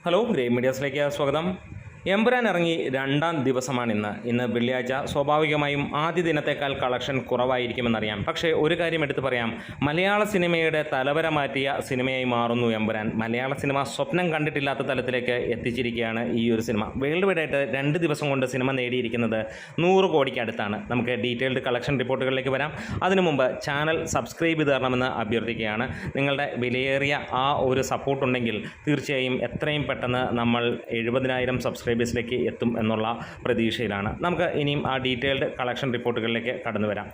Hello grey മീഡിയാസിലേക്ക് സ്വാഗതം. എമ്പുരാൻ ഇറങ്ങി രണ്ടാം ദിവസമാണ് ഇന്ന് വെള്ളിയാഴ്ച. സ്വാഭാവികമായും ആദ്യ ദിനത്തേക്കാൾ കളക്ഷൻ കുറവായിരിക്കുമെന്നറിയാം. പക്ഷേ ഒരു കാര്യം എടുത്തു പറയാം, മലയാള സിനിമയുടെ തലവര മാറ്റിയ സിനിമയായി മാറുന്നു എമ്പുരാൻ. മലയാള സിനിമ സ്വപ്നം കണ്ടിട്ടില്ലാത്ത തലത്തിലേക്ക് എത്തിച്ചിരിക്കുകയാണ് ഈ ഒരു സിനിമ. വേൾഡ് വൈഡായിട്ട് 2 ദിവസം കൊണ്ട് സിനിമ നേടിയിരിക്കുന്നത് 100 കോടിക്ക് അടുത്താണ്. നമുക്ക് ഡീറ്റെയിൽഡ് കളക്ഷൻ റിപ്പോർട്ടുകളിലേക്ക് വരാം. അതിനു മുമ്പ് ചാനൽ സബ്സ്ക്രൈബ് ചെയ്ത് തരണമെന്ന് അഭ്യർത്ഥിക്കുകയാണ്. നിങ്ങളുടെ വിലയേറിയ ആ ഒരു സപ്പോർട്ടുണ്ടെങ്കിൽ തീർച്ചയായും എത്രയും പെട്ടെന്ന് നമ്മൾ 70,000 സബ്സ്ക്രൈബേഴ്സിലേക്ക് എത്തും എന്നുള്ള പ്രതീക്ഷയിലാണ്. നമുക്ക് ഇനിയും ആ ഡീറ്റെയിൽഡ് കളക്ഷൻ റിപ്പോർട്ടുകളിലേക്ക് കടന്നു വരാം.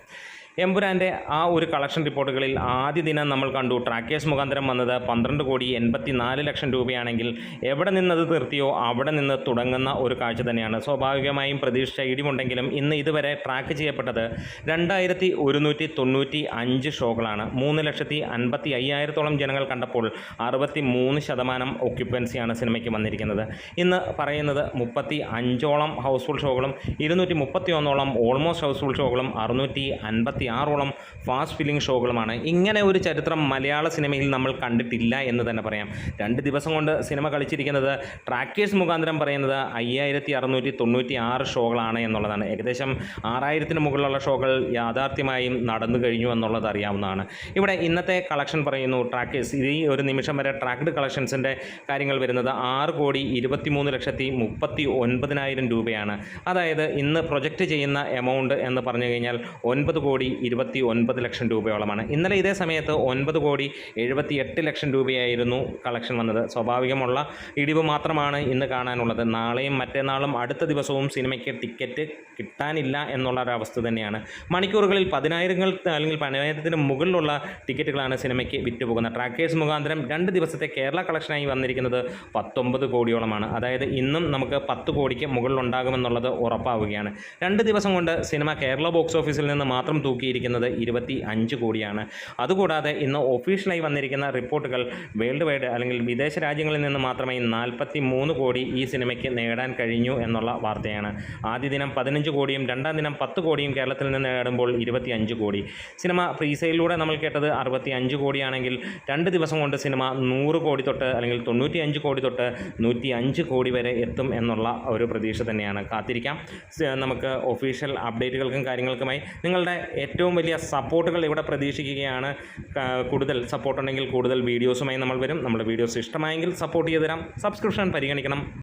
എമ്പുരാൻ്റെ ആ ഒരു കളക്ഷൻ റിപ്പോർട്ടുകളിൽ ആദ്യ ദിനം നമ്മൾ കണ്ടു ട്രാക്കേഴ്സ് മുഖാന്തരം വന്നത് 12,84,00,000 രൂപയാണെങ്കിൽ എവിടെ നിന്നത് നിർത്തിയോ അവിടെ നിന്ന് തുടങ്ങുന്ന ഒരു കാഴ്ച തന്നെയാണ്. സ്വാഭാവികമായും പ്രതീക്ഷിച്ച ഇടിവുണ്ടെങ്കിലും ഇന്ന് ഇതുവരെ ട്രാക്ക് ചെയ്യപ്പെട്ടത് 2,195 ഷോകളാണ്. 3,55,000 ജനങ്ങൾ കണ്ടപ്പോൾ 63% ഒക്യുപ്പൻസിയാണ് സിനിമയ്ക്ക് വന്നിരിക്കുന്നത്. ഇന്ന് പറയുന്നത് 35ഓളം ഹൗസ്ഫുൾ ഷോകളും 231ഓളം ഓൾമോസ്റ്റ് ഹൗസ്ഫുൾ ഷോകളും 656ഓളം ഫാസ്റ്റ് ഫില്ലിംഗ് ഷോകളുമാണ്. ഇങ്ങനെ ഒരു ചരിത്രം മലയാള സിനിമയിൽ നമ്മൾ കണ്ടിട്ടില്ല എന്ന് തന്നെ പറയാം. 2 ദിവസം കൊണ്ട് സിനിമ കളിച്ചിരിക്കുന്നത് ട്രാക്കേഴ്സ് മുഖാന്തരം പറയുന്നത് 5,696 ഷോകളാണ് എന്നുള്ളതാണ്. ഏകദേശം 6,000-ന് മുകളിലുള്ള ഷോകൾ യാഥാർത്ഥ്യമായും നടന്നു കഴിഞ്ഞു എന്നുള്ളത് അറിയാവുന്നതാണ്. ഇവിടെ ഇന്നത്തെ കളക്ഷൻ പറയുന്നു ട്രാക്കേഴ്സ് ഈ ഒരു നിമിഷം വരെ ട്രാക്ക്ഡ് കളക്ഷൻസിൻ്റെ കാര്യങ്ങൾ വരുന്നത് 6,23,39,000 രൂപയാണ്. അതായത് ഇന്ന് പ്രൊജക്റ്റ് ചെയ്യുന്ന എമൗണ്ട് എന്ന് പറഞ്ഞു കഴിഞ്ഞാൽ 9,29,00,000 രൂപയോളമാണ്. ഇന്നലെ ഇതേ സമയത്ത് 9,78,00,000 രൂപയായിരുന്നു കളക്ഷൻ വന്നത്. സ്വാഭാവികമുള്ള ഇടിവ് മാത്രമാണ് ഇന്ന് കാണാനുള്ളത്. നാളെയും മറ്റന്നാളും അടുത്ത ദിവസവും സിനിമയ്ക്ക് ടിക്കറ്റ് കിട്ടാനില്ല എന്നുള്ളൊരവസ്ഥ തന്നെയാണ്. മണിക്കൂറുകളിൽ 10,000 അല്ലെങ്കിൽ 10,000-ന് മുകളിലുള്ള ടിക്കറ്റുകളാണ് സിനിമയ്ക്ക് വിറ്റുപോകുന്നത്. ട്രാക്കേഴ്സ് മുഖാന്തരം 2 ദിവസത്തെ കേരള കളക്ഷനായി വന്നിരിക്കുന്നത് 19 കോടിയോളമാണ്. അതായത് ഇന്നും നമുക്ക് 10 കോടിക്ക് മുകളിലുണ്ടാകുമെന്നുള്ളത് ഉറപ്പാവുകയാണ്. 2 ദിവസം കൊണ്ട് സിനിമ കേരള ബോക്സ് ഓഫീസിൽ നിന്ന് മാത്രം തൂക്കിയിരിക്കുന്നത് 25 കോടിയാണ്. അതുകൂടാതെ ഇന്ന് ഒഫീഷ്യലായി വന്നിരിക്കുന്ന റിപ്പോർട്ടുകൾ വേൾഡ് വൈഡ് അല്ലെങ്കിൽ വിദേശ രാജ്യങ്ങളിൽ നിന്ന് മാത്രമേ 43 കോടി ഈ സിനിമയ്ക്ക് നേടാൻ കഴിഞ്ഞു എന്നുള്ള വാർത്തയാണ്. ആദ്യ ദിനം 15 കോടിയും രണ്ടാം ദിനം 10 കോടിയും കേരളത്തിൽ നിന്ന് നേടുമ്പോൾ 25 കോടി. സിനിമ പ്രീസെയിലൂടെ നമ്മൾ കേട്ടത് 65 കോടിയാണെങ്കിൽ 2 ദിവസം കൊണ്ട് സിനിമ 100 കോടി തൊട്ട് അല്ലെങ്കിൽ 95 കോടി തൊട്ട് 105 കോടി വരെ എത്തും എന്നുള്ള ഒരു പ്രതീക്ഷ തന്നെയാണ്. കാത്തിരിക്കാം. നമുക്ക് ഒഫീഷ്യൽ അപ്ഡേറ്റുകൾക്കും കാര്യങ്ങൾക്കുമായി നിങ്ങളുടെ ഏറ്റവും വലിയ സപ്പോർട്ടുകൾ ഇവിടെ പ്രതീക്ഷിക്കുകയാണ്. കൂടുതൽ സപ്പോർട്ടുണ്ടെങ്കിൽ കൂടുതൽ വീഡിയോസുമായി നമ്മൾ വരും. നമ്മുടെ വീഡിയോസ് ഇഷ്ടമായെങ്കിൽ സപ്പോർട്ട് ചെയ്ത് തരാം. സബ്സ്ക്രിപ്ഷൻ പരിഗണിക്കണം.